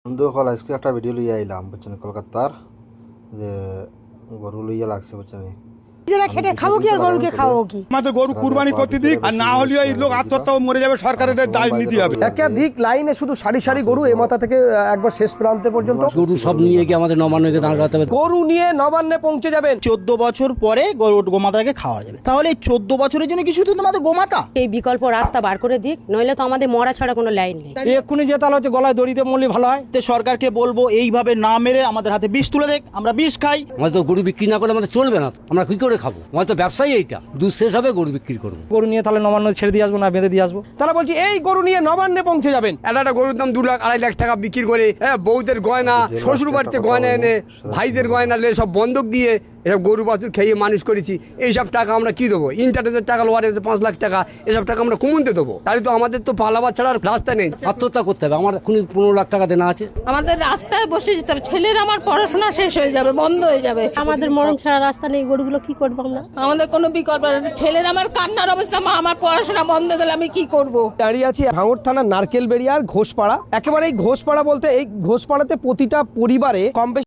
বন্ধু কল আজকে একটা ভিডিও লইয়া আইলাম বুঝছেন কলকাতার যে গরু লইয়া লাগছে বুঝছেন নিজেরা খেটে খাবো কি আর গরুকে খাওয়াবো কি? আমাদের গরু কুরবানি করতে দিক, আর না হলে এই লোক আত্মহত্যা মরে যাবে, সরকারের দায় নিতে হবে। একাধিক লাইনে শুধু সারি সারি গরু এ মাথা থেকে একবার শেষ প্রান্তে পর্যন্ত গরু সব নিয়ে গিয়ে আমাদের নবান্নকে দাঁড় করাতে হবে। গরু নিয়ে নবান্নে পৌঁছে যাবেন। 14 বছর পরে গোমাতাকে খাওয়া যাবে। তাহলে এই 14 বছরের জন্য কি শুধু তোমাদের গোমাতা? এই বিকল্প রাস্তা বার করে দিক, নইলে তো আমাদের মরা ছাড়া কোনো লাইন নেই। এক্ষুনি যে তাহলে হচ্ছে গলায় দড়িতে মরলে ভালো হয়। তে সরকারকে বলবো এইভাবে না মেরে আমাদের হাতে বিষ তুলে দেখ, আমরা বিষ খাই। আমাদের তো গরু বিক্রি না করলে আমাদের চলবে না, আমরা কি করে খাবো? আমাদের তো ব্যবসায়ী এইটা, দুধ শেষ হবে গরু বিক্রি করবো। গরু নিয়ে তাহলে নবান্ন ছেড়ে দিয়ে আসবো না বেঁধে দিয়ে আসবো? তাহলে বলছি এই গরু নিয়ে নবান্নে পৌঁছে যাবেন। একটা গরুর দাম 2 লাখ 2.5 লাখ টাকা বিক্রি করে, বউদের গয়না, শ্বশুর বাড়িতে গয়না এনে, ভাইদের গয়না লে সব বন্ধক দিয়ে এসব গরু বাছুর খেয়ে মানুষ করেছি। এইসব টাকা আমরা কি দেবো? ইন্টারনেটের টাকা লোয়ার এসে 5 লাখ টাকা, এসব টাকা আমরা কমতে দেবো? তাহলে তো আমাদের তো পালাবার ছাড়া আর রাস্তা নেই। আত্মহত্যা করতে হবে, আমার এখনই 15 লাখ টাকা দেনা আছে। আমাদের রাস্তায় বসে যেতে হবে, ছেলের আমার পড়াশোনা শেষ হয়ে যাবে, বন্ধ হয়ে যাবে। আমাদের মরণ ছাড়া রাস্তা নেই, গরুগুলো কি করবো আমরা? আমাদের কোনো বিকল্প নেই। ছেলের আমার কান্নার অবস্থা, মা আমার পড়াশোনা বন্ধ গেলে আমি কি করব? দাঁড়িয়ে আছি ভাঙড় থানার নারকেলবেড়িয়ার ঘোষপাড়া। একেবারে এই ঘোষপাড়া বলতে এই ঘোষপাড়াতে প্রতিটা পরিবারে কম বেশি